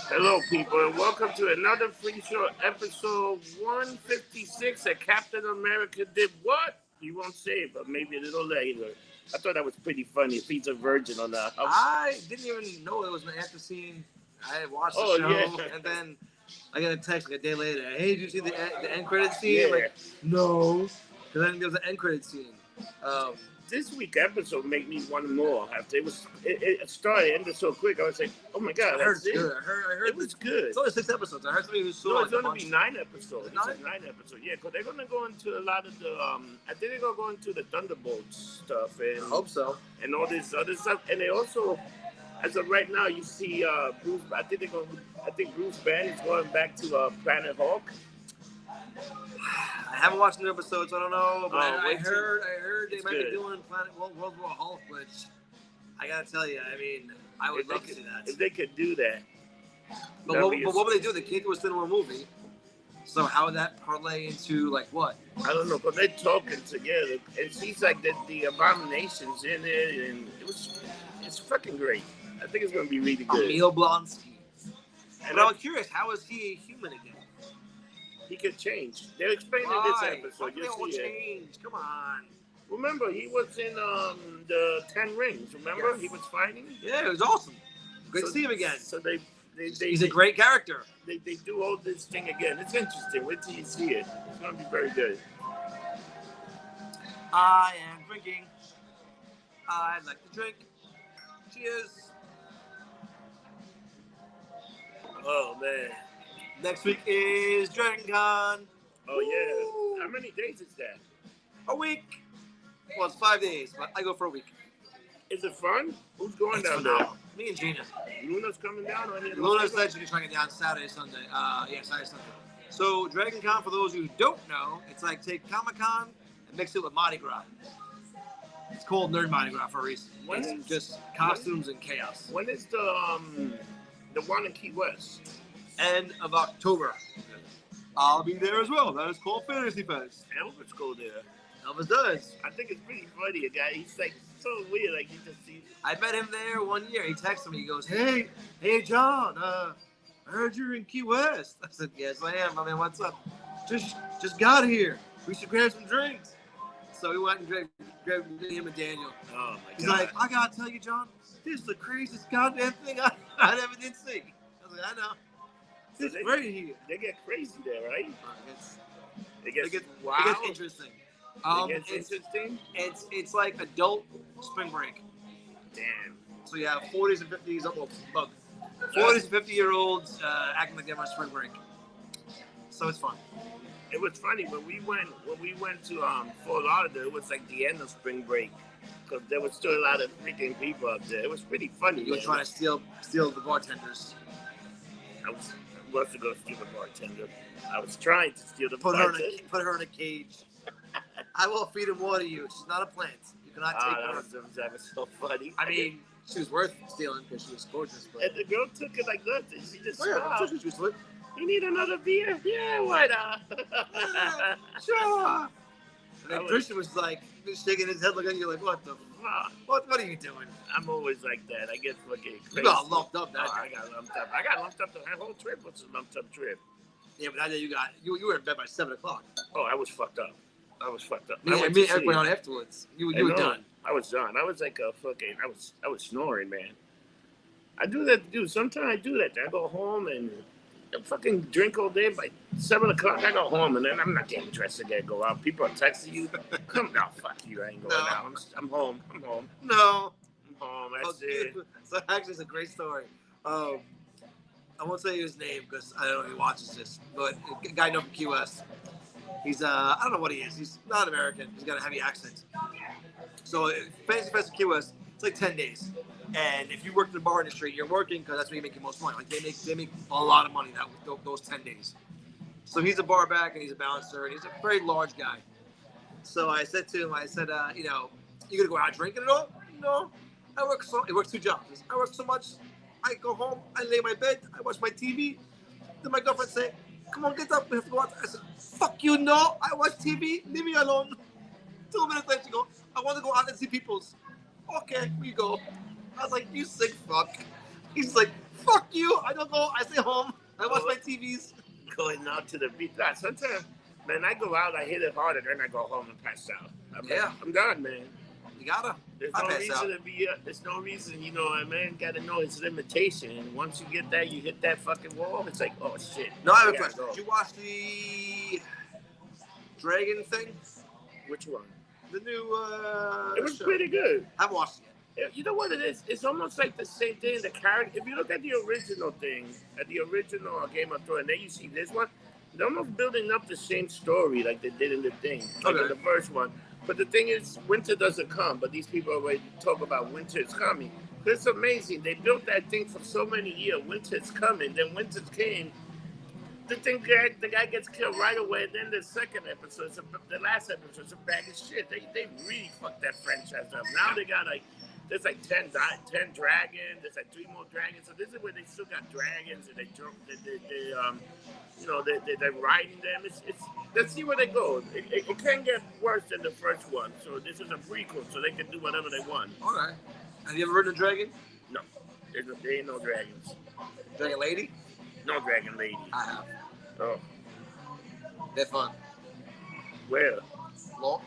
Hello, people, and welcome to another Freakshow episode 156 that Captain America did what? You won't say, but maybe a little later. I thought that was pretty funny if he's a virgin on that. I didn't even know it was an after scene. I had watched the show, and then I got a text like a day later. Hey, did you see the end credit scene? Yeah. Like, no. Because then there was an end credit scene. This week episode made me want more. After it started, ended so quick. I was like, oh my god, I heard that's it's it. good. I heard it was good. It's only 6 episodes. I heard somebody who saw No, it. it's going to be 9 episodes. Nine? It's a 9 episode. Yeah, because they're going to go into a lot of the. I think they're going to go into the Thunderbolts stuff and. I hope so. And all this other stuff, and they also, as of right now, you see Bruce. I think Bruce Banner is going back to Planet Hulk. I haven't watched the episodes, so I don't know. But I wait heard they might good. be doing World War Hulk, which I gotta tell you, I mean, I would love to see that. If they could do that. But what would they do? They can't do a cinema movie. So how would that parlay into like what? I don't know, but they're talking together, and she's like the Abomination's in it, and it's fucking great. I think it's gonna be really good. Emil Blonsky. And but I'm curious, how is he a human again? He could change. They're explaining this episode. They all change. Come on. Remember, he was in the 10 Rings. Remember, Yes. He was fighting. Yeah, it was awesome. Great to see him again. So he's a great character. They do all this thing again. It's interesting. Wait till you see it. It's gonna be very good. I am drinking. I like to drink. Cheers. Oh man. Next week is DragonCon. Oh yeah. How many days is that? A week. Well, it's 5 days, but I go for a week. Is it fun? Who's going It's down phenomenal. Me and Gina. there? Luna's coming down or anything? Luna said she's trying to get down Saturday, Sunday. Saturday, Sunday. So DragonCon, for those who don't know, it's like take Comic-Con and mix it with Mardi Gras. It's called Nerd Mardi Gras for a reason. It's just costumes and chaos. When is the one in Key West? End of October. I'll be there as well. That is called Fantasy Fest. Elvis go there. Elvis does. I think it's pretty funny. A guy, he's like so weird. Like he just sees. I met him there one year. He texted me. He goes, "Hey, John. I heard you're in Key West." I said, "Yes, I am. I mean, what's up? Just got here. We should grab some drinks." So we went and grabbed him and Daniel. Oh my god. He's like, "I gotta tell you, John, this is the craziest goddamn thing I ever did see." I was like, "I know. It's great here." They get crazy there, right? It gets interesting. It gets interesting. It's like adult spring break. Damn. So you have 40s and 50s, 40s and 50-year-olds acting like they're on spring break. So it's fun. It was funny when we went to Fort Lauderdale. It was like the end of spring break because there was still a lot of freaking people up there. It was pretty funny. You were trying to steal the bartenders. I was to go steal the bartender. I was trying to steal the bartender. Put her in a cage. I will feed and water you. She's not a plant. You cannot take her. That was so funny. I mean, she was worth stealing because she was gorgeous. But... And the girl took it like nothing. She just I'm sure she was lit. You need another beer? Yeah, why not? Sure. And then Christian was like shaking his head, looking at you like, "What the fuck? What are you doing?" I'm always like that. I get fucking crazy. You got lumped up that day. I got lumped up. I got lumped up. The whole trip was a lumped up trip. Yeah, but that day you were in bed by 7 o'clock. Oh, I was fucked up. I Everyone on afterwards. You were done. I was done. I was like a fucking. I was snoring, man. I do that, dude. Sometimes I do that. I go home and I fucking drink all day. By 7 o'clock, I go home and then I'm not getting dressed again. Go out. People are texting you. Come now, fuck you. I ain't going out. I'm home. No. I'm home. That's it. So actually, it's a great story. I won't say his name because I don't know if he watches this, but a guy I know from Key West. He's I don't know what he is. He's not American. He's got a heavy accent. So Fantasy Fest in Key West, it's like 10 days. And if you work in the bar industry, you're working because that's where you make the most money. Like they make a lot of money those 10 days. So he's a bar back and he's a bouncer and he's a very large guy. So I said to him, you gonna go out drinking at all? No. He works 2 jobs. I work so much. I go home, I lay in my bed, I watch my TV. Then my girlfriend say, "Come on, get up, we have to go out." I said, "Fuck you, no, I watch TV, leave me alone." 2 minutes later, she goes, "I want to go out and see people's." Okay, we go. I was like, "You sick fuck." He's like, Fuck you. I don't go. I stay home. I watch my TVs. Going out to the beach. Nah, sometimes, man, I go out, I hit it harder, then I go home and pass out. I'm done, man. You gotta. There's no reason, you know, a man gotta know his limitation. And once you get that, you hit that fucking wall, it's like, oh shit. No, I have a question. Did you watch the Dragon thing? Which one? The new it was show. Pretty good. I haven't watched it yet. You know what it is? It's almost like the same thing. The character. If you look at the original thing, at the original Game of Thrones, and then you see this one, they're almost building up the same story like they did in the thing, like in the first one. But the thing is, winter doesn't come. But these people already talk about winter is coming. It's amazing. They built that thing for so many years. Winter is coming. Then winter came. The guy gets killed right away. Then the second episode, the last episode, is a bag of shit. They really fucked that franchise up. Now they got like. There's like 10 dragons. There's like 3 more dragons. So this is where they still got dragons, and they're riding them. It's let's see where they go. It can't get worse than the first one. So this is a prequel, so they can do whatever they want. All right. Have you ever ridden a dragon? No, there ain't no dragons. Dragon lady? No dragon lady. I have. Oh, they're fun. Where? Long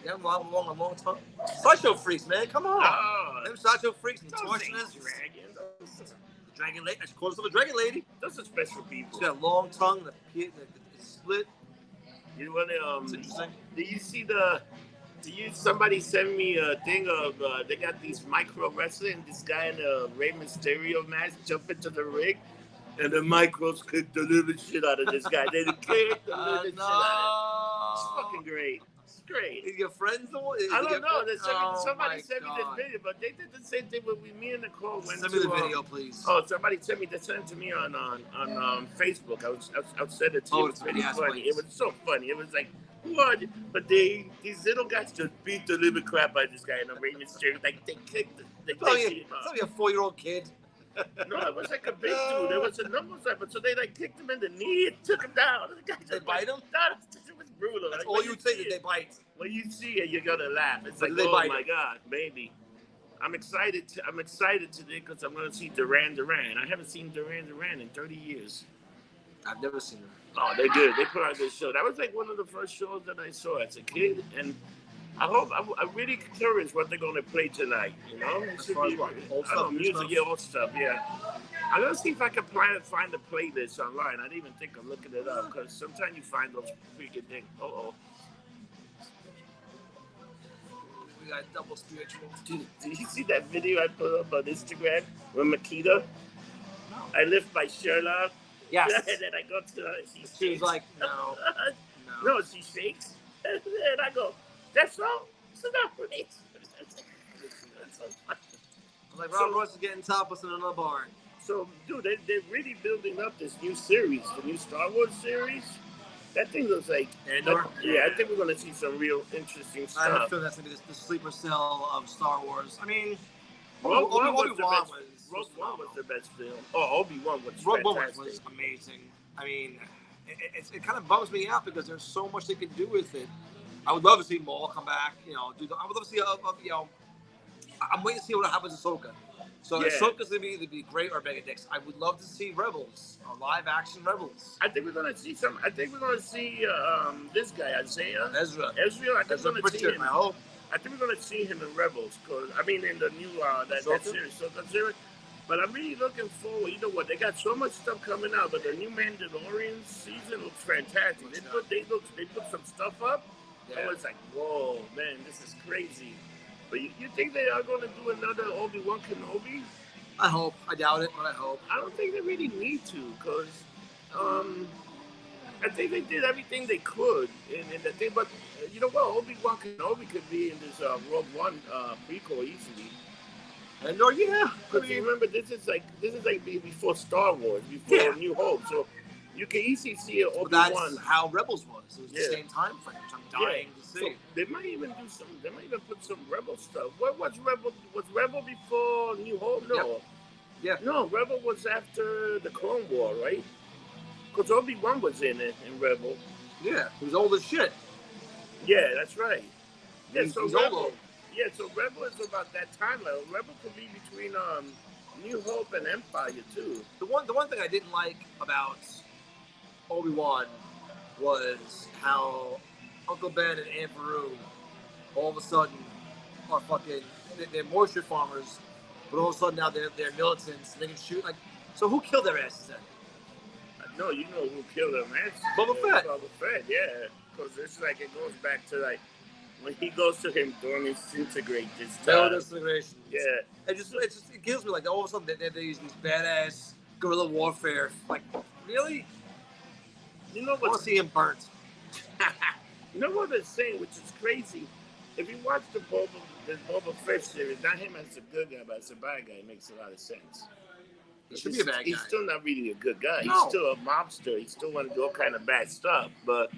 tongue. Sideshow freaks, man. Come on. Oh, them sideshow freaks and torturers. Dragons. Dragon lady. I should call herself a dragon lady. Those are special people. She's got a long tongue. The split. You want to? It's interesting. Somebody sent me a thing of they got these micro wrestling. This guy in a Rey Mysterio mask jump into the ring, and the micros kicked the living shit out of this guy. They kicked the living shit out of him. It's fucking great. Great. Is your friends the one? I don't know. Somebody sent me this video, but they did the same thing with me and Nicole. Send me the video, please. Oh, somebody sent it to me on Facebook. I said it to you. It was pretty funny. It was so funny. It was like, what? But these little guys just beat the living crap out of this guy in a Raymond Street. Like they kicked. It's only a 4-year-old kid. No, it was like a big dude. It was a numbers but so they like kicked him in the knee and took him down. They bite him? No, it was brutal. That's all you would say that they bite. When you see it, you're gonna laugh. It's like, oh my god, maybe. I'm excited today because I'm gonna see Duran Duran. I haven't seen Duran Duran in 30 years. I've never seen them. Oh, they're good. They put on a good show. That was like one of the first shows that I saw as a kid, and I'm really curious what they're gonna play tonight. You know, as far as what? Old stuff, music, old stuff, yeah. I'm gonna see if I can find the playlist online. I didn't even think of looking it up because sometimes you find those freaking things. We got double spiritual. Did you see that video I put up on Instagram with Makita? I lift my shirt up. Yes. And then I go to her. She was like, no. No, she shakes. And I go, that's all? It's not right. That's so funny. Like Rob Royce is getting topless in another barn. So, dude, they're really building up this new series, the new Star Wars series. That thing looks like, I think we're going to see some real interesting stuff. I have a feeling that's going to be the sleeper cell of Star Wars. I mean, Rogue One was the best film. Oh, Obi-Wan was Rogue fantastic. One was amazing. I mean, it kind of bums me out because there's so much they could do with it. I would love to see Maul come back. I would love to see, I'm waiting to see what happens to Ahsoka. So Ahsoka's going to either be great or mega dicks. I would love to see Rebels, live action Rebels. I think we're going to see this guy, Isaiah. Ezra. I think we're going to see him. I hope. I think we're going to see him in Rebels. In the new, that series. Ahsoka. But I'm really looking forward. You know what? They got so much stuff coming out, but the new Mandalorian season looks fantastic. They put some stuff up. Yeah. I was like, whoa, man, this is crazy. But you think they are going to do another ObiWan Kenobi? I hope. I doubt it, but I hope. I don't think they really need to, because I think they did everything they could in the thing. But you know what? ObiWan Kenobi could be in this Rogue One prequel easily. Because remember, this is like before Star Wars, before New Hope. So you can easily see an Obi-Wan. That's how Rebels was. It was the same time frame, which I'm dying to see. So they might even do some. They might even put some Rebel stuff. What was Rebel? Was Rebel before New Hope? No. Yep. No, Rebel was after the Clone War, right? Because Obi-Wan was in it in Rebel. Yeah, he was old as shit. Yeah, that's right. Yeah, he's Rebel. old. Yeah, so Rebel is about that timeline. Rebel could be between New Hope and Empire too. The one thing I didn't like about Obi-Wan was how Uncle Ben and Aunt Beru all of a sudden are fucking they're moisture farmers, but all of a sudden now they're militants and they can shoot like. So who killed their asses then? No, you know who killed him? Boba Fett. Boba Fett, yeah. Because it's like it goes back to like when he goes to him during disintegrate this time. Disintegration. Yeah. It kills me like all of a sudden they use these badass guerrilla warfare. Like really? You know I want what? to see him burnt. You know what they're saying, which is crazy. If you watch the Boba Fett series, not him as a good guy, but as a bad guy, it makes a lot of sense. He should be a bad guy. He's still not really a good guy. No. He's still a mobster. He still want to do all kind of bad stuff. But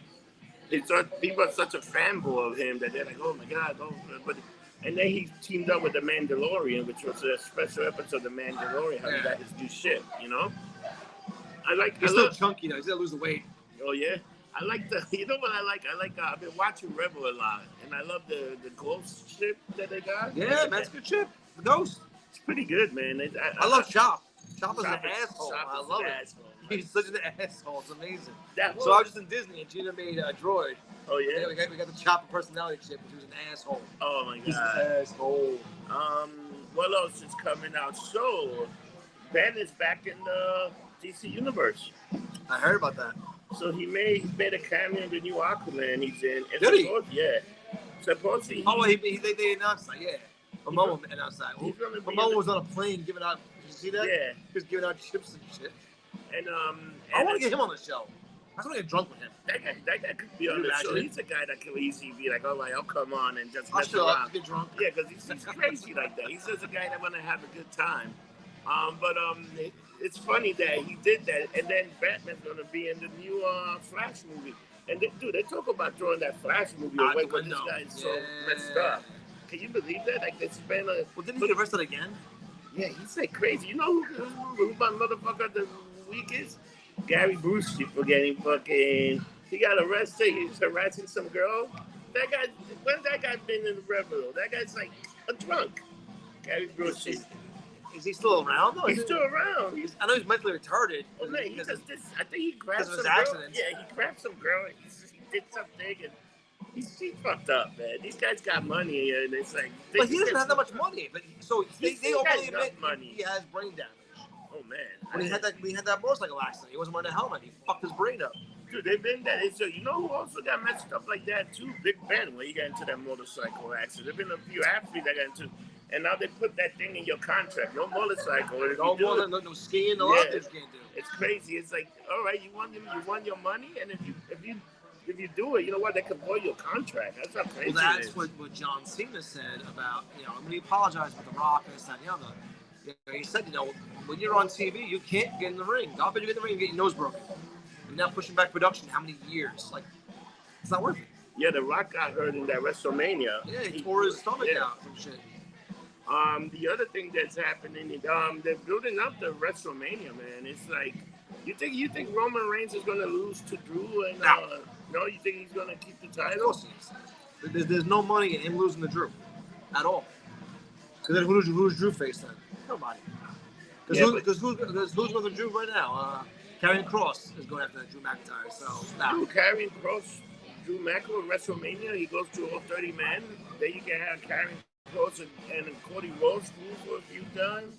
people are such a fanboy of him that they're like, oh my God. Oh, but and then he teamed up with the Mandalorian, which was a special episode of the Mandalorian, how he got his new shit, you know? He's still chunky though. He's got to lose the weight. Oh yeah? I like you know what I like? I've been watching Rebel a lot, and I love the ghost ship that they got. Yeah, that's good ship. The ghost. It's pretty good, man. I love Chop. Chop is an Chop asshole. Chop I is love an it. asshole. He's such an asshole. It's amazing. So I was just in Disney and Gina made a droid. Oh yeah. We got the Chopper personality chip, and he was an asshole. Oh my God. He's an asshole. What else is coming out? So Ben is back in the DC universe. I heard about that. So he made a cameo in the new Aquaman he's in. Did he? Yeah. Supposedly. They announced that. Yeah. Momoa announced that. Momoa was on a plane giving out. Did you see that? Yeah. He was giving out chips and shit. And I want to get him on the show. I want to get drunk with him. That guy could be on the show. He's a guy that can easily be like, all right, I'll come on and just mess around. Get drunk. Yeah, because he's crazy like that. He's just a guy that want to have a good time. It's funny that he did that, and then Batman's gonna be in the new Flash movie. And they talk about throwing that Flash movie away because this guy is so messed up. Can you believe that? Like it's been a. Well, didn't he get arrested again? Yeah, he's like crazy. You know who my motherfucker of the week is? Gary Busey for getting fucking. He got arrested. He's harassing some girl. That guy. When's that guy been in the Rebel? That guy's like a drunk. Gary Busey. Is he still around though? He's still around. I know he's mentally retarded. Oh man, he does this. I think he grabbed some girl. Yeah, he grabbed some girl. He did something, and he's fucked up, man. These guys got money, and it's like. But he doesn't have that much money. But so they openly admit money. He has brain damage. Oh man. When he had that motorcycle accident, he wasn't wearing a helmet. He fucked his brain up. Dude, they've been that. So you know who also got messed up like that too? Big Ben, when he got into that motorcycle accident. There've been a few athletes that got into. And now they put that thing in your contract. No motorcycle. No skiing. No other things you can't do. It's crazy. It's like, all right, you want your money, and if you do it, you know what? They can void your contract. That's how crazy. Well, that's what John Cena said about when he apologized with The Rock and this and the other. He said, when you're on TV, you can't get in the ring. God forbid you get in the ring and get your nose broken. You're not pushing back production. How many years? Like, it's not worth it. Yeah, The Rock got hurt in that WrestleMania. Yeah, he tore his stomach out and shit. The other thing that's happening, they're building up the WrestleMania, man. It's like, you think Roman Reigns is gonna lose to Drew? And no, you think he's gonna keep the title? There's no money in him losing to Drew, at all. Because then who's Drew face then? Nobody. Because who's going to Drew right now? Karrion Kross is going after Drew McIntyre. So Karrion Kross, Drew McIntyre, WrestleMania. He goes through all 30 men. Then you can have Karrion Kross and Cody Rhodes for a few times.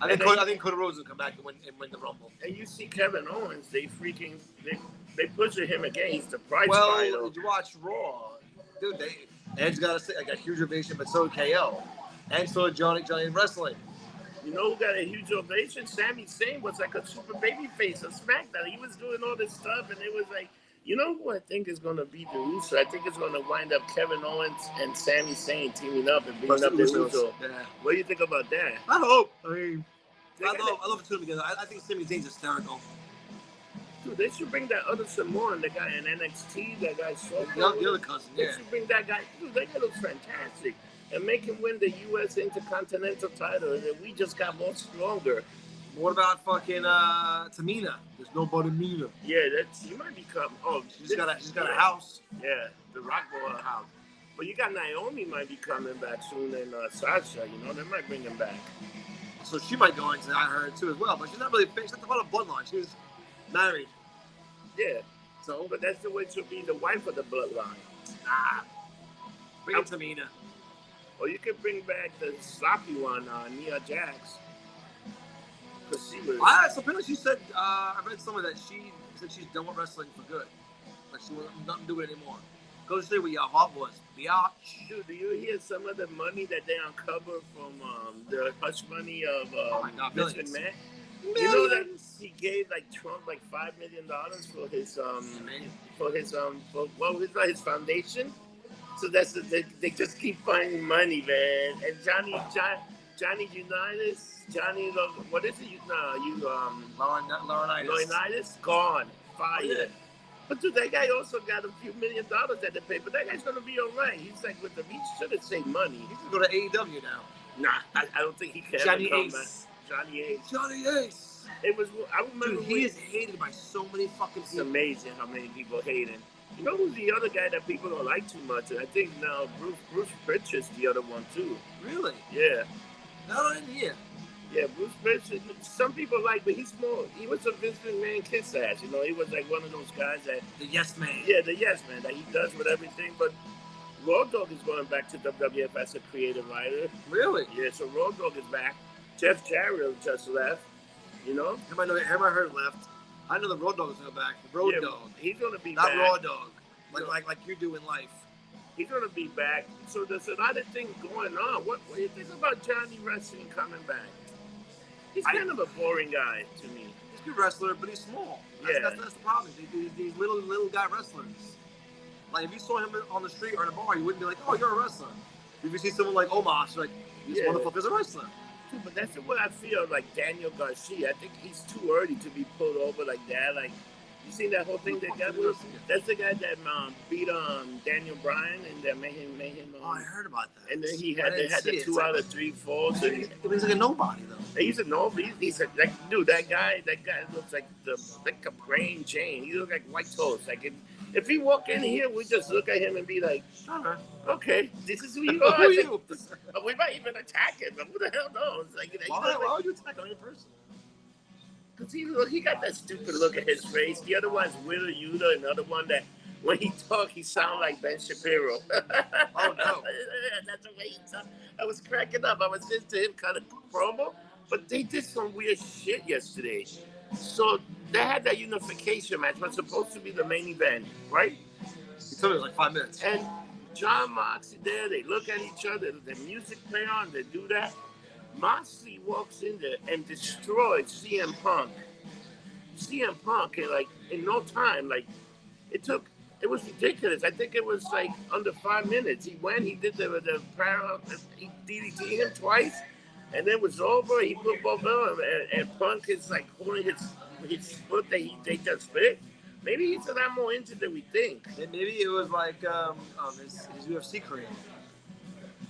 I think Cody Rhodes will come back and win the Rumble. And you see Kevin Owens. They pushing him again. He's the prize fighter. fighter. Did you watch Raw? Dude, Edge got a huge ovation, but so did KO. And so did Johnny in wrestling. You know who got a huge ovation? Sami Zayn was like a super baby face of SmackDown. He was doing all this stuff, and it was like, you know who I think is going to beat the Usos? I think it's going to wind up Kevin Owens and Sami Zayn teaming up and beating up the Usos. Yeah. What do you think about that? I hope. I love the two together. I think Sami Zayn's hysterical. Dude, they should bring that other Samoan, the guy in NXT, that guy the other cousin, They should bring that guy. Dude, that guy looks fantastic. And make him win the U.S. Intercontinental title, and then we just got more stronger. What about fucking Tamina? There's nobody Mina. Yeah, she might become. Oh, she's got a house. Yeah, the Rock Ball house. But you got Naomi might be coming back soon, and Sasha. They might bring them back. So she might go into that, I heard too as well. But she's not really famous. She's not a bloodline. She was married. Yeah. So, But that's the way to be the wife of the bloodline. nah. Bring it to Mina. Or you could bring back the sloppy one, Nia Jax. Because she was. So apparently she said, I read somewhere that she said she's done with wrestling for good. Like she will not do it anymore. Go see what your heart was. Biatch. Dude, do you hear some of the money that they uncover from the hush money of Vince McMahon? You know that he gave like Trump like $5 million for his foundation. So they just keep finding money, man. And Johnny Unitas, what is it? Laurinaitis, gone, fired. Oh, yeah. But dude, that guy also got a few $1 million at the pay. But that guy's gonna be alright. He's like with he should have saved money. He should go to AEW now. Nah, I don't think he can. Johnny Ace. Johnny Ace. It was. I remember. Dude, he is hated by so many fucking people. It's amazing how many people hate him. You know who's the other guy that people don't like too much? I think now Bruce Pritchard is the other one too. Really? Yeah. No, I didn't hear. Yeah, Bruce Pritchard. Some people like, but he's more. He was a Vince McMahon kiss ass. You know, he was like one of those guys that the yes man. Yeah, the yes man that he does with everything. But Raw Dogg is going back to WWF as a creative writer. Really? Yeah. So Raw Dogg is back. Jeff Jarrett just left. You know. Have I heard left? I know the Road Dogg is going back. The Road Dogg. He's going to be not back. Raw Dogg. Like you do in life. He's going to be back. So there's a lot of things going on. What do you think about Johnny Wrestling coming back? He's kind of a boring guy to me. He's a good wrestler, but he's small. That's the problem. These little guy wrestlers. Like if you saw him on the street or in a bar, you wouldn't be like, "Oh, you're a wrestler." If you see someone like Omos, you're like, "This motherfucker's a wrestler." But that's what I feel like Daniel Garcia. I think he's too early to be pulled over like that. Like, you seen that whole thing that got with? That's the guy that beat Daniel Bryan and that made him. I heard about that. And then they had the 2 out of 3 falls. He's like a nobody though. He's a nobody. He's a dude. That guy looks like a brain chain. He looks like white toast. Like if he walk in here, we just look at him and be like, okay, this is who you are. Who are you? We might even attack him. Who the hell knows? Like, why would you attack another person? Because he got that stupid look at his face. The other one's Wheeler Yuta, another one that when he talk, he sound like Ben Shapiro. Oh no! That's the way he talk. I was cracking up. I was listening to him kind of promo, but they did some weird shit yesterday. So they had that unification match, was supposed to be the main event, right? He told me it was like 5 minutes. And John Moxley there, they look at each other, the music play on, they do that. Moxley walks in there and destroys CM Punk. CM Punk, in no time, it was ridiculous. I think it was like under 5 minutes. He went, he did the parallel, he DDT'd him twice, and then it was over. He put both of them, and Punk is like holding his foot that they just spit. Maybe he's a lot more injured than we think. And maybe it was like his UFC career.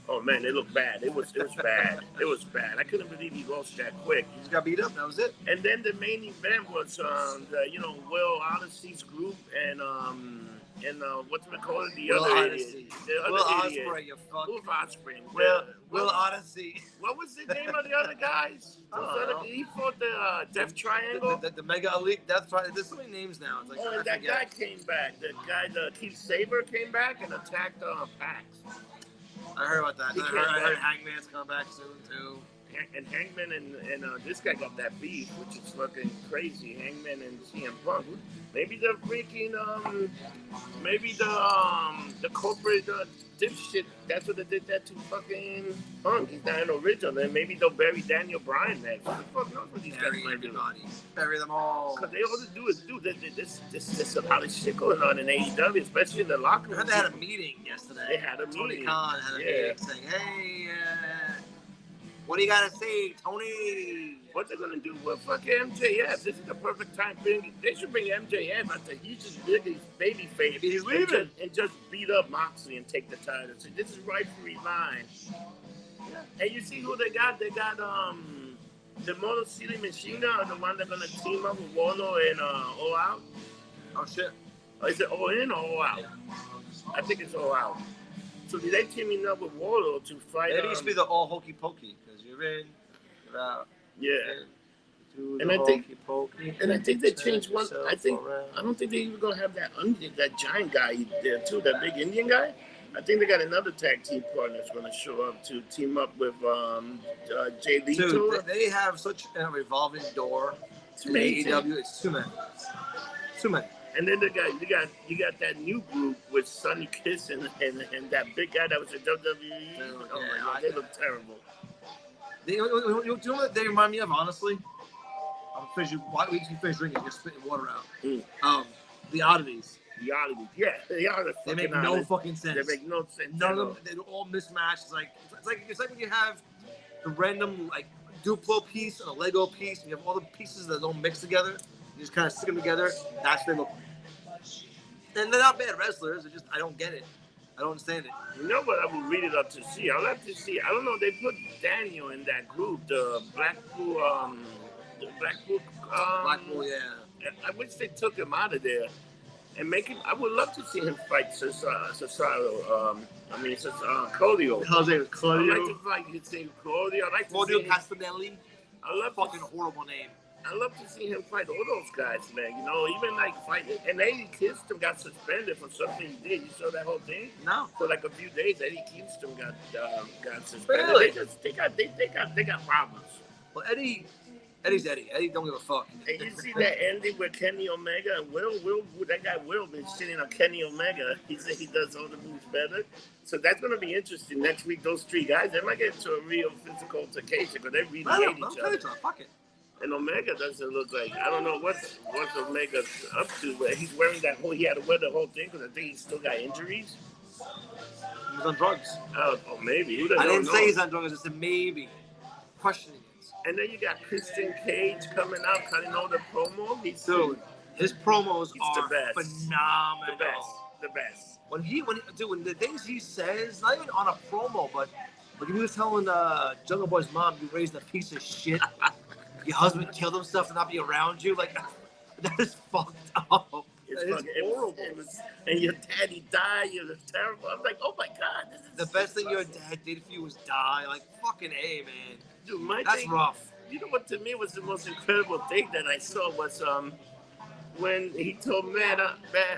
Oh man, it looked bad. It was bad. It was bad. I couldn't believe he lost that quick. He just got beat up. That was it. And then the main event was Will Oddities group and whatchamacallit, the Will other Odyssey. idiot. The other Will idiot. Ospreay, you fuck. Will Ospreay. Will Odyssey. What was the name of the other guys? He fought the Death Triangle. The Mega Elite Death Triangle. There's so many names now. It's like, and that guy came back. The guy, Keith Saber, came back and attacked Pax. I heard about that. I heard Hangman's coming back soon too. And Hangman and this guy got that beef, which is fucking crazy. Hangman and CM Punk. Maybe the freaking the corporate dipshit. That's what they did that to fucking Punk. He's not an original. Then maybe they'll bury Daniel Bryan next. Who the fuck knows what these guys might do? Bury them all. Because they all do is this a lot of shit going on in AEW, especially in the locker room. They had a meeting yesterday. They had a Tony meeting. Khan had a meeting saying, "Hey, what do you gotta say, Tony?" What they're gonna do with fucking MJF? This is the perfect time. They should bring MJF after he's just baby face. He's leaving and just beat up Moxley and take the title. So this is rightfully line. And you see who they got? They got the Motor City Machine Gun, the one that's gonna team up with Wano and All Out. Oh shit! Is it All In or All Out? I think it's All Out. So they teaming up with Wano to fight. Maybe it used to be the All Hokey Pokey because you're in. it out. Yeah. And I think they changed one. I don't think they even gonna have that giant guy there too, that big Indian guy. I think they got another tag team partner that's gonna show up to team up with Jay Lethal. Dude, they have such a revolving door. It's amazing. AEW, it's too many. Too many. And then you got that new group with Sonny Kiss and that big guy that was in WWE. Oh my God, they look terrible. Do you know what they remind me of, honestly? Why we finish drinking? Just spitting water out. The Oddities. The Oddities, yeah, they make no fucking sense. They make no sense. None of them. They're all mismatched. It's like when you have the random like Duplo piece and a Lego piece, and you have all the pieces that don't mix together. You just kind of stick them together. That's what they look like. And they're not bad wrestlers. They're just I don't get it. I don't understand it. You know what? I will read it up to see. I'll have to see. I don't know. They put Daniel in that group, the Blackpool. Blackpool, yeah. I wish they took him out of there and make him. I would love to see him fight Cesaro. Claudio. How's it, Claudio? I'd like to fight. You'd say Claudio. I like to Claudio see Castagnelli. I love fucking horrible name. I love to see him fight all those guys, man. You know, even like fighting. And Eddie Kingston got suspended for something he did. You saw that whole thing? No. For like a few days, Eddie Kingston got suspended. Really? They got problems. Well, Eddie's Eddie. Eddie don't give a fuck. And you see that ending with Kenny Omega and Will, that guy Will been sitting on Kenny Omega. He said he does all the moves better. So that's going to be interesting next week. Those three guys, they might get into a real physical altercation because they really hate each other. Fuck it. And Omega doesn't look like, I don't know what's Omega up to, but he's wearing he had to wear the whole thing because I think he's still got injuries. He's on drugs. Oh, maybe. I didn't say he's on drugs. I said maybe. Questioning it. And then you got Christian Cage coming out, cutting all the promo. Dude, his promos are the best. Phenomenal. The best. When the things he says, not even on a promo, but like if he was telling Jungle Boy's mom, you raised a piece of shit. Your husband killed himself to not be around you. Like, that is fucked up. It's horrible. And your daddy died. You're terrible. I'm like, oh my God. This is the best thing your dad did for you was die. Like, fucking A, man. Dude, that's rough. You know what, to me, was the most incredible thing that I saw was when he told Matt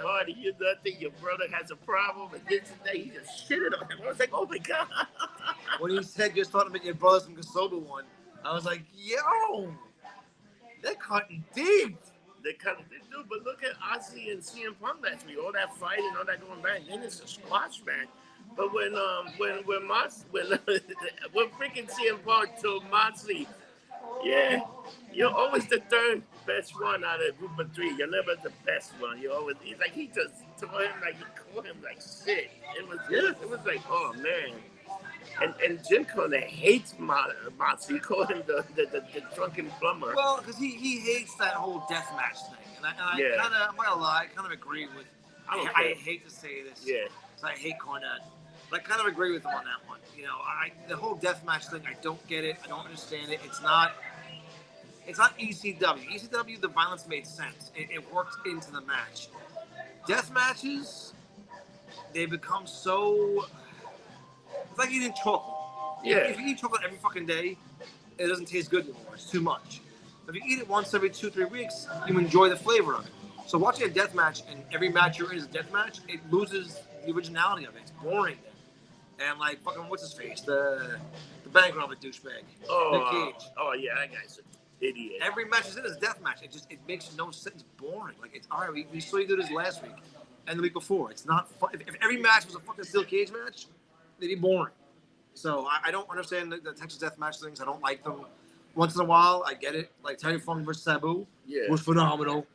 Hardy, you think your brother has a problem and this and that. He just shitted on him. I was like, oh my God. When he said you're starting to make your brother some Gasoba one, I was like, yo, they're cutting deep. They kind of did, but look at Ozzy and CM Punk last week. All that fighting, all that going back. Then it's a squash match. But when freaking CM Punk told Moxley, yeah, you're always the third best one out of a group of three. You're never the best one. You're always he just told him he called him like shit. It was like, oh man. And Jim Cornette hates Moxley. He called him the drunken plumber. Well, because he hates that whole deathmatch thing. And I kind of, I'm not gonna lie, I kind of agree with. I hate to say this. Yeah. Because I hate Cornette. But I kind of agree with him on that one. You know, the whole deathmatch thing, I don't get it. I don't understand it. It's not ECW. ECW, the violence made sense. It worked into the match. Death matches, they become so. It's like eating chocolate. Yeah. If you eat chocolate every fucking day, it doesn't taste good anymore. It's too much. If you eat it once every 2-3 weeks, you enjoy the flavor of it. So watching a death match and every match you're in is a death match, it loses the originality of it. It's boring. And like fucking what's his face? The bank robber douchebag. Nick Cage. Oh yeah, that guy's an idiot. Every match is in is a death match. It makes no sense. It's boring. Like it's all right. We saw you do this last week and the week before. It's not fun. If every match was a fucking steel cage match, they'd be boring. So I don't understand the Texas death match things. I don't like them. Once in a while, I get it. Like Terry Funk versus Sabu was phenomenal.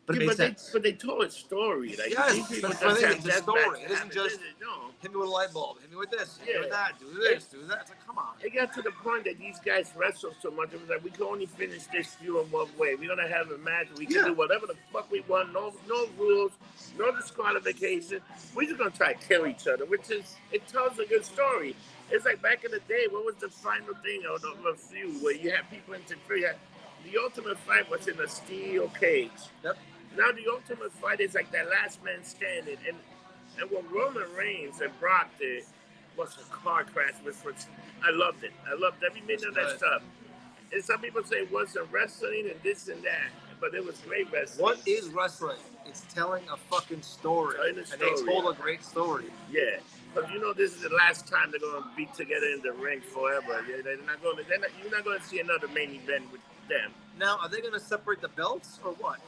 But it made sense. But they told a story. Like, yes, it's a story. It isn't just hit me with a light bulb, hit me with this, hit me with that, do this, do that. It's like, come on. It got to the point that these guys wrestle so much. It was like, we can only finish this feud in one way. We're going to have a match. We can do whatever the fuck we want. No rules, no disqualification. We're just going to try to kill each other, it tells a good story. It's like back in the day, what was the final thing of the feud where you have people interfere? The ultimate fight was in a steel cage. Yep. Now the ultimate fight is like that last man standing. And what Roman Reigns and Brock did was a car crash, which was, I loved it. I loved every minute of that stuff. And some people say it wasn't wrestling and this and that, but it was great wrestling. What is wrestling? It's telling a fucking story. Telling a And story. they told a great story. Yeah. Because you know this is the last time they're going to be together in the ring forever. You're not going to see another main event with them. Now, are they going to separate the belts or what?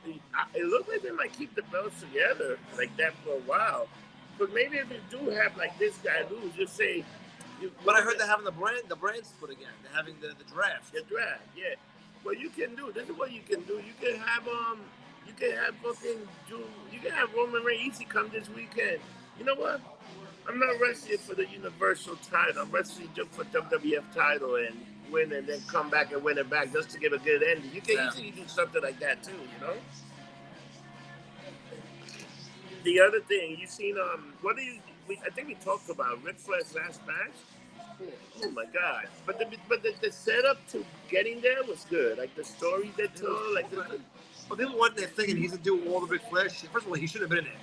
It looks like they might keep the belts together like that for a while. But maybe if you do have like this guy lose, just say. But I heard they're having the brand split again. They're having the draft. The draft, yeah. What you can do. This is what you can do. You can have Roman Reigns easy come this weekend. You know what? I'm not wrestling for the Universal title. I'm wrestling just for WWF title and win and then come back and win it back just to give a good ending. You can easily do something like that too, you know? The other thing, you seen, I think we talked about Ric Flair's last match. Oh my God. But the setup to getting there was good. Like the story they told, like But people went there thinking he's gonna do all the Ric Flair shit. First of all, he should have been in there.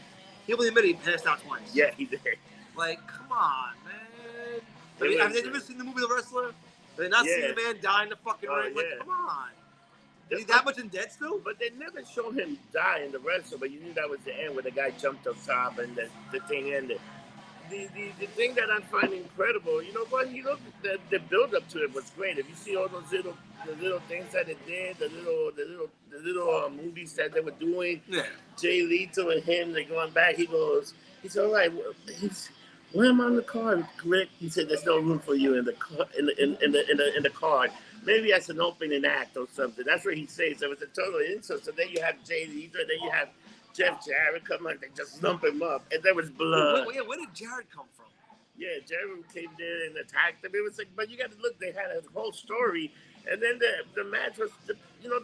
He only admitted he passed out twice. Yeah, he did. Like, come on, man. Have they ever seen the movie The Wrestler? Have they not seen the man die in the fucking ring? Like, come on. Is he that much in debt still? But they never showed him die in The Wrestler, but you knew that was the end where the guy jumped up top and the thing ended. The thing that I find incredible, you know what? The build up to it was great. If you see all those little things that it did, the little movies that they were doing, Jay Leto and him, they're going back. He's all right. When I'm on the card, Rick, he said, "There's no room for you in the card. Maybe that's an opening act or something." That's what he says. So it was a total insult. So then you have Jay Leto, then you have Jeff Jarrett come like they just lump him up, and there was blood. Where did Jarrett come from? Yeah, Jarrett came there and attacked them. It was like, but you got to look. They had a whole story, and then the match was, the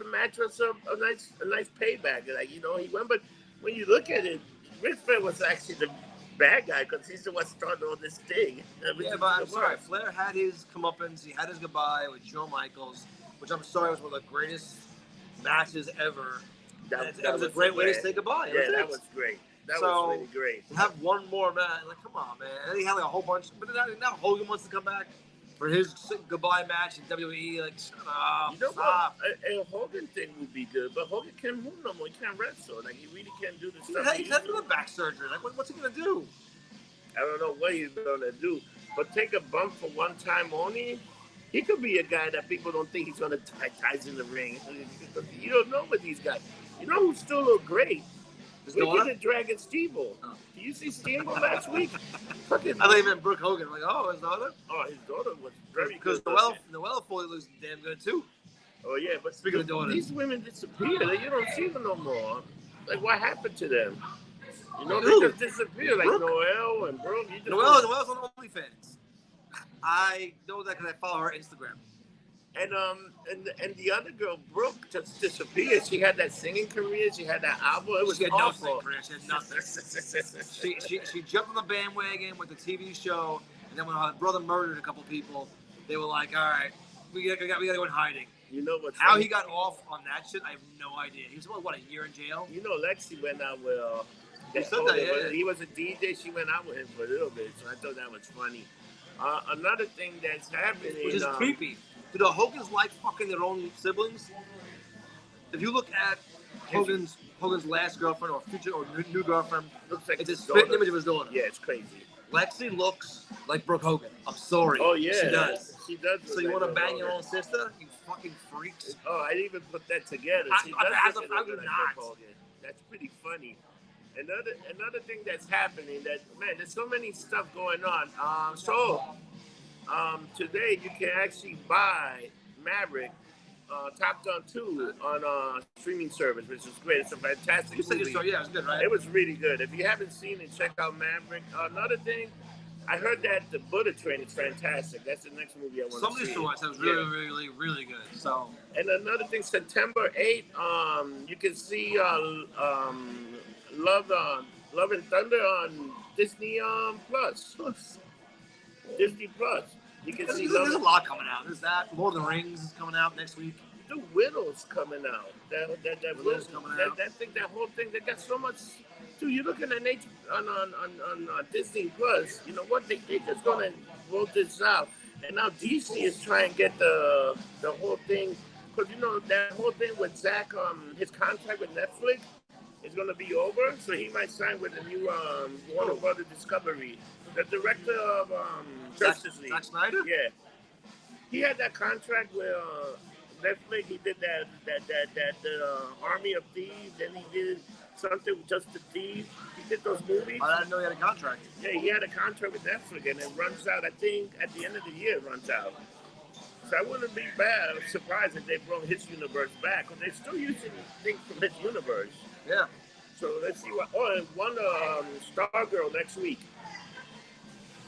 match was a nice payback. Like he won, but when you look at it, Ric Flair was actually the bad guy because he's the one starting all this thing. Yeah, but I'm sorry. Flair had his comeuppance. He had his goodbye with Shawn Michaels, which I'm sorry was one of the greatest matches ever. That was a great way to say goodbye. Yeah, that was great. That was really great. To have one more match, like, come on, man. And he had like a whole bunch, but now Hogan wants to come back for his goodbye match in WWE. Like, shut up. Stop. A Hogan thing would be good, but Hogan can't move no more. He can't wrestle. Like, he really can't do the stuff. He had another back surgery. Like, what's he gonna do? I don't know what he's gonna do, but take a bump for one time only. He could be a guy that people don't think he's gonna tie ties in the ring. You don't know what these guys. You know who still look great? Look at the Dragon Steamboat. Oh. Do you see Steamboat last week? I thought you meant Brooke Hogan. I'm like, oh, his daughter? Oh, his daughter was very good. Because Noelle Foley looks damn good, too. Oh, yeah. But speaking of daughters, these women disappear. You don't see them no more. Like, what happened to them? They just disappear. Like Brooke? Noelle and Brooke. Noelle's on OnlyFans. I know that because I follow her Instagram. And the other girl, Brooke, just disappeared. She had that singing career. She had that album. It was awful. She had nothing. she jumped on the bandwagon with the TV show, and then when her brother murdered a couple people, they were like, "All right, we gotta go in hiding." You know what? How he got off on that shit, I have no idea. He was a year in jail. You know, Lexi went out with. He was a DJ. She went out with him for a little bit, so I thought that was funny. Another thing that's happening, which is creepy. Do the Hogans like fucking their own siblings? If you look at Hogan's last girlfriend or future or new girlfriend, looks like it's a spitting image of his daughter. Yeah, it's crazy. Lexi looks like Brooke Hogan. I'm sorry. Oh yeah, she does. She does. So you want to bang your own sister? You fucking freaks. Oh, I didn't even put that together. She I does do not. Brooke Hogan. That's pretty funny. Another thing that's happening that, man, there's so many stuff going on. Today you can actually buy Maverick Top Gun 2 on streaming service, which is great. It's a fantastic movie. Yeah, it was good, right? It was really good. If you haven't seen it, check out Maverick. Another thing, I heard that the Bullet Train is fantastic. That's the next movie I want to see. Somebody saw it. That was really, really, really good. So. And another thing, September 8th, you can see Love and Thunder on Disney Plus. Disney Plus. You can see there's a lot coming out. There's that. Lord of the Rings is coming out next week. The Widow's coming out. That whole thing. They got so much. Dude, you're looking at on Disney Plus. You know what? They just gonna roll this out. And now DC is trying to get the whole thing, because you know that whole thing with Zach, his contract with Netflix is gonna be over, so he might sign with the new Warner Brothers Discovery. The director of Justice League. Zack Snyder? Yeah, he had that contract with Netflix. He did that Army of Thieves. Then he did something with Just the Thieves. He did those movies. I didn't know he had a contract. Yeah, he had a contract with Netflix, and it runs out. I think at the end of the year, it runs out. So I wouldn't be surprised if they brought his universe back, because they're still using things from his universe. Yeah. So let's see what. Oh, and one Stargirl next week.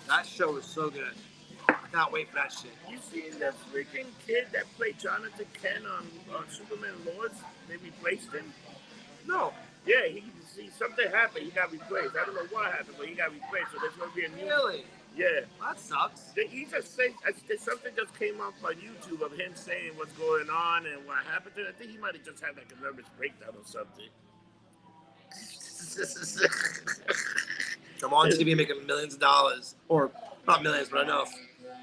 That show is so good. I can't wait for that shit. You seen the freaking kid that played Jonathan Kent on Superman Lords? They replaced him? No. Yeah, something happened. He got replaced. I don't know what happened, but he got replaced. So there's going to be a new. Really? Yeah. That sucks. He just said something just came up on YouTube of him saying what's going on and what happened to him. I think he might have just had like a nervous breakdown or something. I'm on TV making millions of dollars, or not millions, but enough.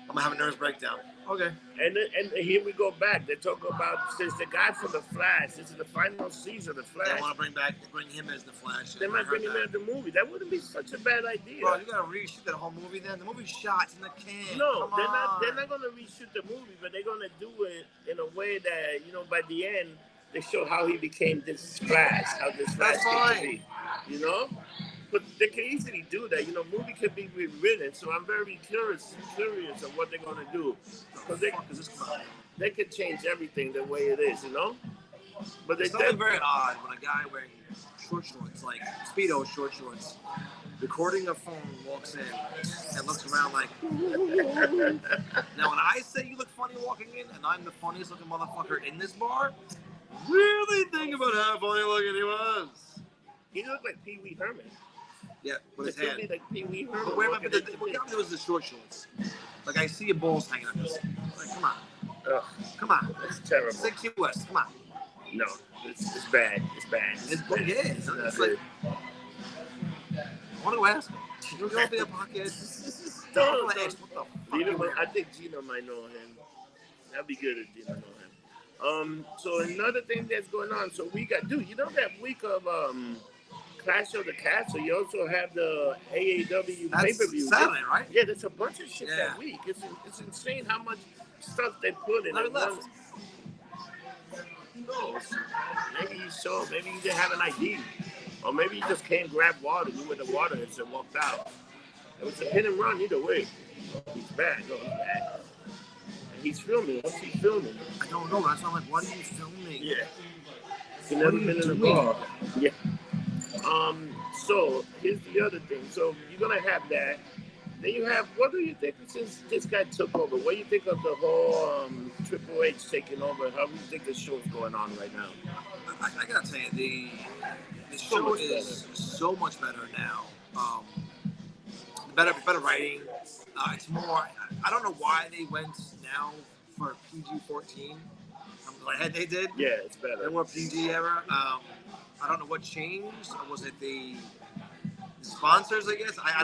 I'm gonna have a nervous breakdown. Okay. And here we go back. They talk about since the guy from the Flash. This is the final season of the Flash. They want to bring him as the Flash. They might bring him in the movie. That wouldn't be such a bad idea. Bro, you gotta reshoot that whole movie then. The movie's shot in the can. No, they're not gonna reshoot the movie, but they're gonna do it in a way that by the end they show how he became this Flash, how this Flash came to be. But they can easily do that. Movie can be rewritten. So I'm very curious of what they're gonna do, because they could change everything the way it is, But it's something very odd when a guy wearing short shorts, like Speedo short shorts, recording a phone, walks in and looks around like. Now, when I say you look funny walking in, and I'm the funniest looking motherfucker in this bar, really think about how funny looking he was. He looked like Pee Wee Herman. Yeah, with his hand. Like Pee Wee Herman. But what got me was the short shorts. Like, I see your balls hanging up. Like, come on. Ugh. Come on. That's terrible. It's like Key West. Come on. No, it's bad. It's bad. It's like, I want to ask him. You go to your pocket. No. What the fuck? I think Gino might know him. That'd be good if Gino know him. So another thing that's going on. So we got, that week of Clash of the Castle, you also have the AAW pay-per-view. Saturday, right? Yeah, there's a bunch of shit that week. It's insane how much stuff they put in. Not left. No, maybe you saw. Maybe you didn't have an ID, or maybe you just came grab water. You went to water and walked out. It was a hit and run either way. He's back. No, he's back. And he's filming. What's he filming? I don't know. That's not like, what are you filming? Yeah. He's never been in a bar. Yeah. So here's the other thing. So you're gonna have that. Then you have, what do you think since this guy took over? What do you think of the whole Triple H taking over? How do you think the show's going on right now? I gotta tell you, the show is so much better now. Better writing. It's more. I don't know why they went now for PG-14. They did. Yeah, it's better. They were PG era. I don't know what changed. Or was it the sponsors? I guess I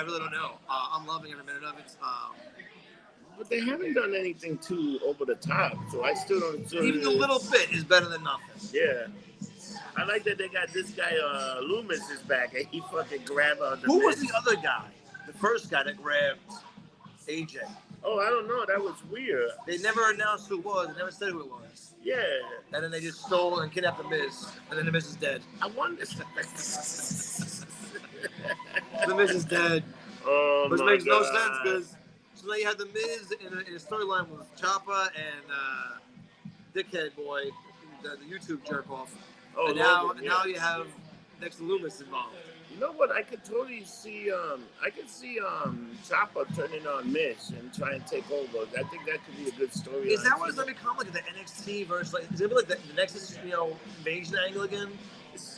really don't know. I'm loving every minute of it. But they haven't done anything too over the top, so I still don't. Even a little bit is better than nothing. Yeah. I like that they got this guy, Loomis is back, and he fucking grabbed Who was the other guy? The first guy that grabbed AJ. Oh, I don't know. That was weird. They never announced who it was. They never said who it was. Yeah. And then they just stole and kidnapped the Miz. And then the Miz is dead. I wonder. The Miz is dead. Oh, which my makes God. no sense because so now you had the Miz in a storyline with Ciampa and Dickhead Boy, the YouTube jerk off. Oh, and now you have next to Loomis involved. You know what? I could totally see. I could see Ciampa turning on Miz and trying to take over. I think that could be a good story. Is that what it's gonna become, like the NXT versus like? Is it gonna be like the next invasion angle again?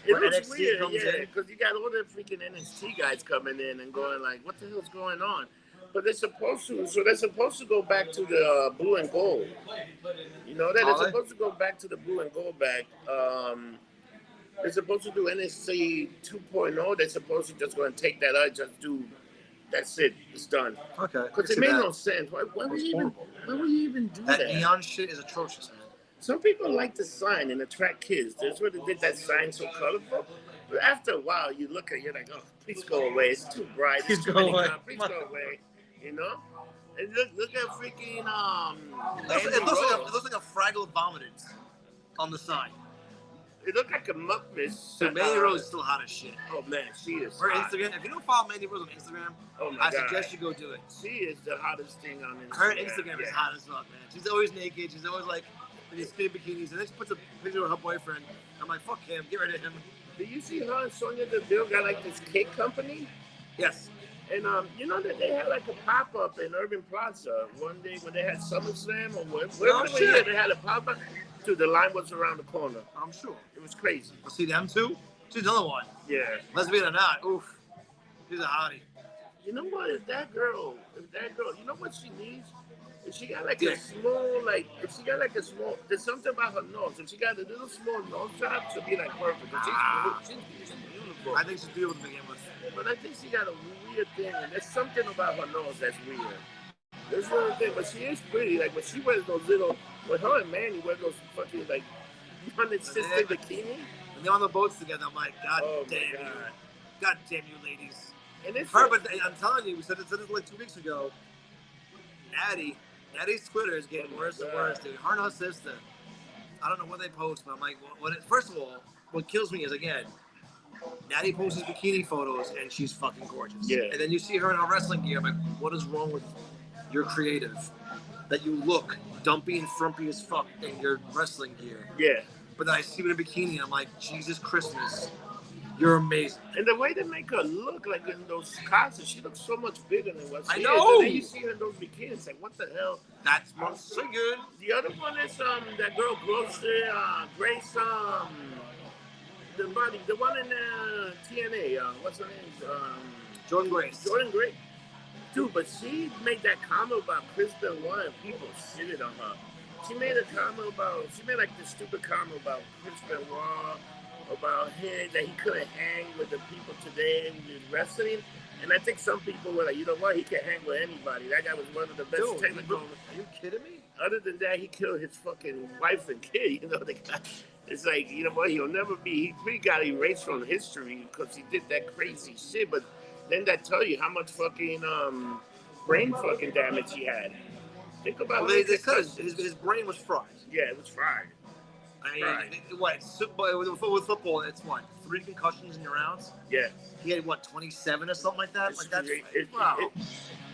It looks NXT weird, comes yeah, in? because you got all the freaking NXT guys coming in and going like, "What the hell's going on?" But they're supposed to. So they're supposed to go back to the blue and gold. You know that they're supposed to go back to the blue and gold back. They're supposed to do NXT 2.0. They're supposed to just go and take that out, just do That's it. It's done. Okay. Because it made no sense. Why would you even do that? That neon shit is atrocious, man. Some people like the sign and attract kids. That's why they did that sign so colorful. But after a while, you look at it, you're like, oh, please go away. It's too bright. It's too many colors. Please go away. You know? And look at freaking it looks like a Fraggle vomited on the sign. It looked like a Muppet. So Mandy Rose is still hot as shit. Oh man, she is. Her Instagram. If you don't follow Mandy Rose on Instagram, I suggest you go do it. She is the hottest thing on Instagram. Her Instagram is hot as fuck, man. She's always naked. She's always like in these skinny bikinis, and then she puts a picture of her boyfriend. I'm like, fuck him, get rid of him. Did you see her and Sonya Deville got like this cake company? Yes. And you know that they had like a pop up in Urban Plaza one day when they had SummerSlam or whatever they had a pop up. Dude, the line was around the corner. I'm sure. It was crazy. I see them too. She's another one. Yeah. Lesbian or not, oof. She's a hottie. You know what? If that girl, you know what she needs? If she got like a small, there's something about her nose. If she got a little small nose job, she'll be like perfect. She's beautiful. I think she's beautiful to begin with. But I think she got a weird thing, and there's something about her nose that's weird. There's one thing, but she is pretty. Like when she wears those little, when her and Manny wear those fucking like non-existent bikini. And they're on the boats together. I'm like, God damn you. God damn you, ladies. And it's her, but I'm telling you, we said this like 2 weeks ago. Natty's Twitter is getting worse and worse, dude. Her and her sister. I don't know what they post, but I'm like, first of all, what kills me is, again, Natty posts bikini photos, and she's fucking gorgeous. Yeah. And then you see her in her wrestling gear. I'm like, what is wrong with your creative? That you look dumpy and frumpy as fuck in your wrestling gear. Yeah. But then I see her in a bikini, and I'm like, Jesus Christmas, you're amazing. And the way they make her look, like in those costumes, she looks so much bigger than what she is. I know. And then you see her in those bikinis, like, what the hell? That's so good. The other one is that girl Grace, the one in TNA, what's her name? Jordan Grace. Dude, but she made that comment about Chris Benoit and people shitted on her. She made like this stupid comment about Chris Benoit, about him, that he couldn't hang with the people today with wrestling. And I think some people were like, you know what, he can hang with anybody. That guy was one of the best technical. Are you kidding me? Other than that, he killed his fucking wife and kid. You know, the guy. It's like, you know what, he'll never be, he got erased from history because he did that crazy shit. But then that tell you how much fucking brain fucking damage he had. Think about it. They said his brain was fried. Yeah, it was fried. I mean, with football, it's what, 3 concussions in your rounds? Yeah. He had, what, 27 or something like that? It's like, that's wow.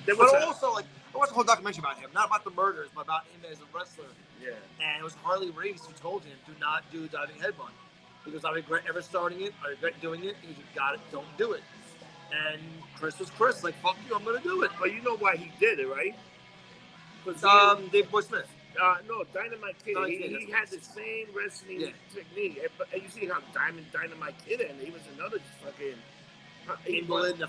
But also, like, I watched a whole documentary about him, not about the murders, but about him as a wrestler. Yeah. And it was Harley Race who told him, do not do a diving headbutt. He goes, I regret ever starting it. I regret doing it. He goes, you got it. Don't do it. And Chris was Chris. Like, fuck you. I'm going to do it. But you know why he did it, right? Dave Boy Smith. No, Dynamite Kid. He had the same wrestling technique. And you see how Dynamite Kid and he was another fucking invalid in a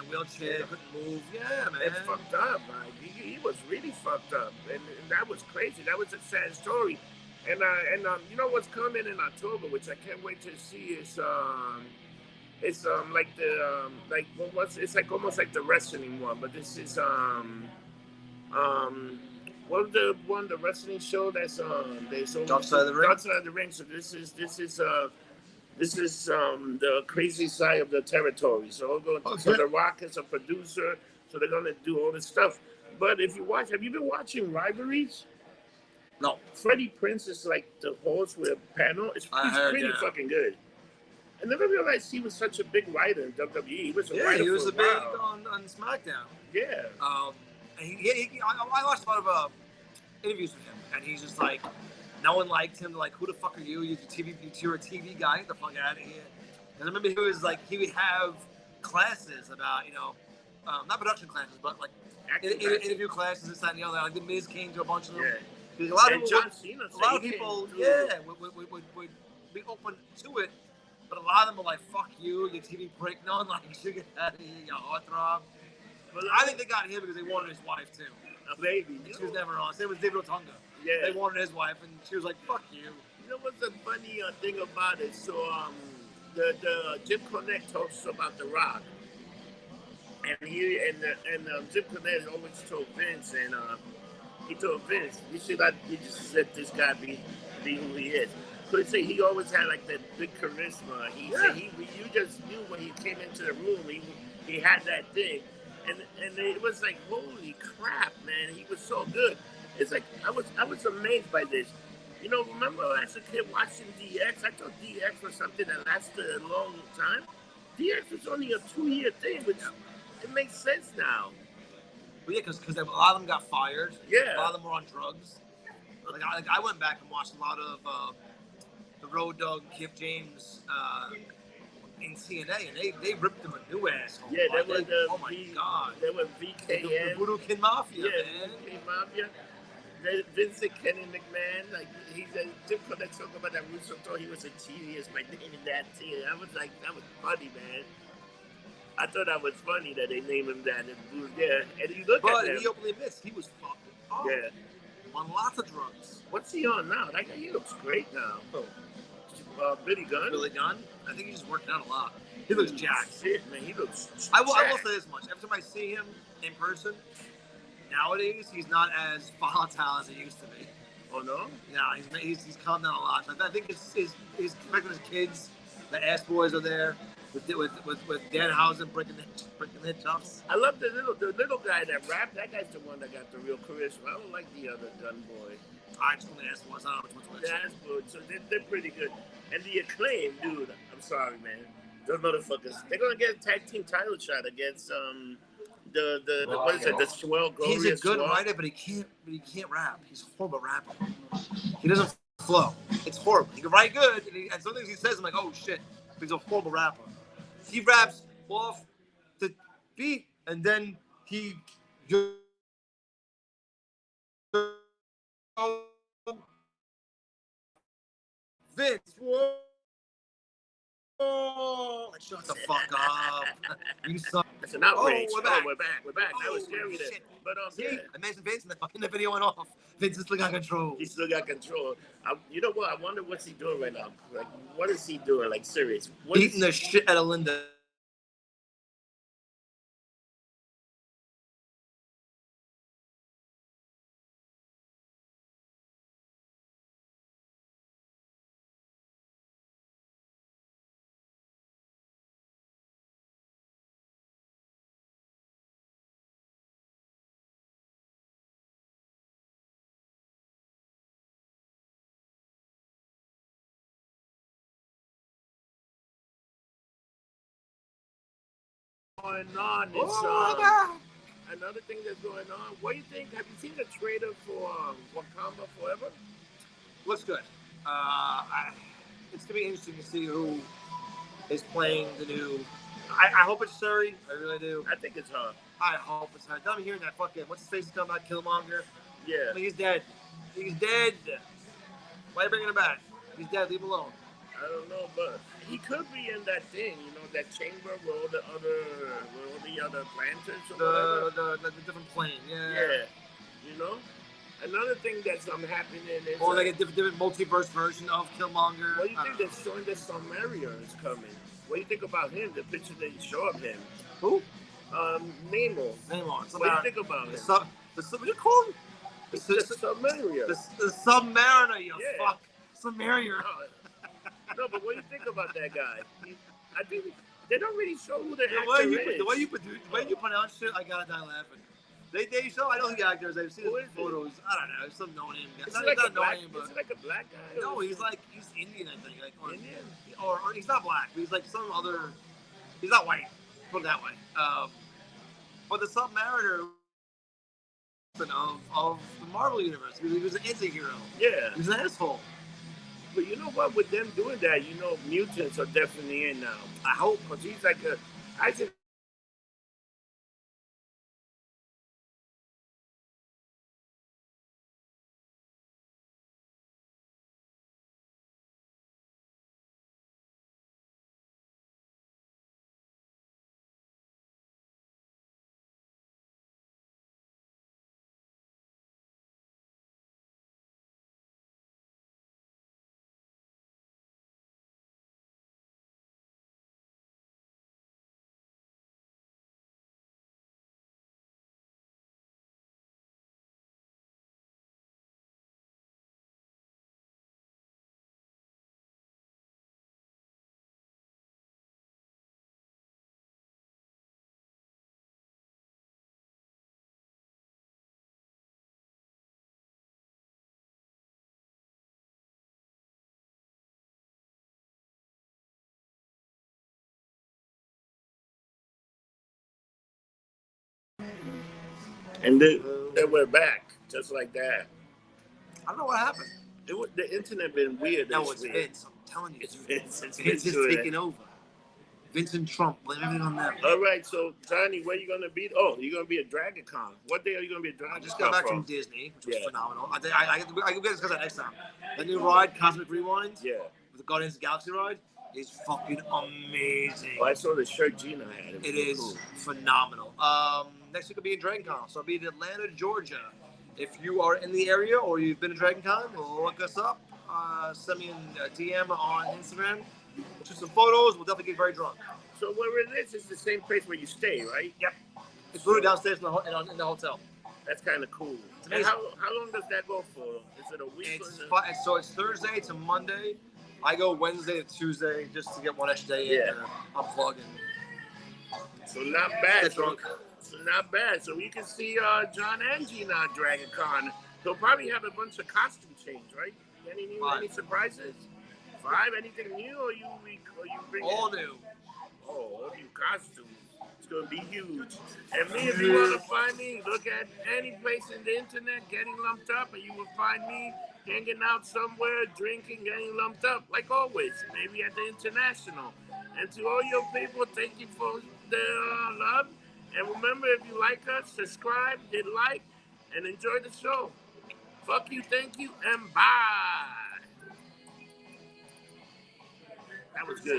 wheelchair, couldn't move. Yeah, man. It's fucked up. Like, he was really fucked up, and that was crazy. That was a sad story. And you know what's coming in October, which I can't wait to see, is it's like the it's like almost like the wrestling one, but this is the wrestling show that's Dark Side of the Ring. Dark Side of the Ring. So this is the crazy side of the territory. So The Rock is a producer, so they're gonna do all this stuff. But if you watch, have you been watching Rivalries? No. Freddie Prince is like the host with a panel. He's pretty fucking good. I never realized he was such a big writer in WWE. He was a writer. He was for a big on SmackDown. Yeah. I watched a lot of interviews with him, and he's just like, no one liked him. Like, who the fuck are you? You're a TV guy. Get the fuck out of here. And I remember he would have classes about, not production classes, but like interview classes, this, that, and the other. Like the Miz came to a bunch of them. Yeah. A lot of people, would be open to it, but a lot of them were like, "Fuck you, you TV prick." No one likes you. Get out of here, you heartthrob. But I think they got him because they wanted his wife too. Maybe. She was never on. Same with David Otunga. Yeah. They wanted his wife, and she was like, "Fuck you." You know what's the funny thing about it? So the Jim Cornette talks about The Rock, and Jim Cornette always told Vince, and he told Vince, you just let this guy be who he is. So he always had like that big charisma. He said you just knew when he came into the room, he had that thing, and it was like holy crap, man, he was so good. It's like I was amazed by this. You know, remember as a kid watching DX? I thought DX was something that lasted a long time. DX was only a 2-year thing, which it makes sense now. Well, yeah, because a lot of them got fired. Yeah. A lot of them were on drugs. Like I went back and watched a lot of the Road Dogg, Kip James in TNA, and they ripped them a new asshole. Yeah, that was oh my god. That was VKN. The Voodoo Kin Mafia, man. Kin Mafia. Vincent Kenny McMahon, like he's a Jim Cornette talking about that Russo thought he was a genius by naming that team. I was like, that was funny, man. I thought that was funny that they named him that. And you look at him. But he openly admits he was fucking up. Yeah. On lots of drugs. What's he on now? Like, he looks great now. Billy Gunn? Billy Gunn? I think he's just working out a lot. He looks jacked. Shit, man. He looks I will say this much. Every time I see him in person, nowadays, he's not as volatile as he used to be. Oh, no? Yeah, he's calmed down a lot. I think he's connecting his kids. The ass boys are there. With Danhausen breaking their chops. I love the little guy that rapped. That guy's the one that got the real charisma. I don't like the other Gunn boy. I just want to ask the ones. I don't know which one's which. Yeah, that's good. So they're pretty good. And the Acclaim, dude. I'm sorry, man. Those motherfuckers. They're gonna get a tag team title shot against what is it? The Swell. He's a good writer, but he can't rap. He's a horrible rapper. He doesn't flow. It's horrible. He can write good, and some things he says, I'm like, oh shit. But he's a horrible rapper. He raps off the beat, and then he Vince, whoa, like, shut the fuck up. You suck. That's an outrage. Oh, we're back. We're back. That was scary. But see, I mentioned Vince, and the video went off. Vince still got control. He still got control. You know what? I wonder what's he doing right now. Like, what is he doing? Like, serious? Beating the shit out of Linda. Going on? Another thing that's going on. What do you think? Have you seen the trailer for Wakanda Forever? Looks good. It's gonna be interesting to see who is playing the new. I hope it's Shuri. I really do. I think it's her. I hope it's her. I'm hearing that fucking what's his face is talking about Killmonger. Yeah. I mean, he's dead. He's dead. Why are you bringing him back? He's dead. Leave him alone. I don't know, but he could be in that thing, you know, that chamber where all the other planters or whatever. The different plane, yeah. Yeah, you know. Another thing that's happening is like a different multiverse version of Killmonger. What do you think they're showing that Submariner is coming? What do you think about him? The picture they show of him. Who? Namor. Namor. What do you think about him? What do you call him? The Submariner. The Submariner, you fuck. Submariner. No, but what do you think about that guy? I think they don't really show who the actor is. The way you pronounce shit, I gotta die laughing. They show. I know the actors. I've seen his photos. I don't know. Some known him. Is he like a black guy? No, he's Indian. I think. Indian. Or he's not black. He's like some other. He's not white. Put it that way. But the Submariner of the Marvel universe. He was an anti-hero. Yeah. He was an asshole. But you know what? With them doing that, you know, mutants are definitely in now. I hope, because he's like I just And then we're back, just like that. I don't know what happened. The internet been weird. No, it's Vince. I'm telling you. It's Vince. Vince is taking over. Vince and Trump, blame everything on them. All right, so Johnny, where you gonna be? Oh, you're gonna be at DragonCon. What day are you gonna be at DragonCon? I just got back from Disney, which was phenomenal. I can discuss that next time. The new ride, Cosmic Rewind, with the Guardians of the Galaxy ride, is fucking amazing. Oh, I saw the shirt Gina had. It is cool. Phenomenal. Next week will be in DragonCon, so I'll be in Atlanta, Georgia. If you are in the area or you've been to DragonCon, look us up. Send me a DM on Instagram. Shoot some photos. We'll definitely get very drunk. So where it is the same place where you stay, right? Yep. It's literally downstairs in the hotel. That's kind of cool. And how long does that go for? Is it a week? So it's Thursday to Monday. I go Wednesday to Tuesday just to get one extra day in. Unplug and. So not bad. Get drunk. So not bad. So you can see John and Gina at DragonCon. They'll probably have a bunch of costume change, right? Any surprises? 5? Anything new, or you bring all new? Oh, all new costumes. It's gonna be huge. And me, if you wanna find me, look at any place in the internet, getting lumped up, and you will find me hanging out somewhere, drinking, getting lumped up, like always. Maybe at the International. And to all your people, thank you for the love. And remember, if you like us, subscribe, hit like, and enjoy the show. Fuck you, thank you, and bye. That was good.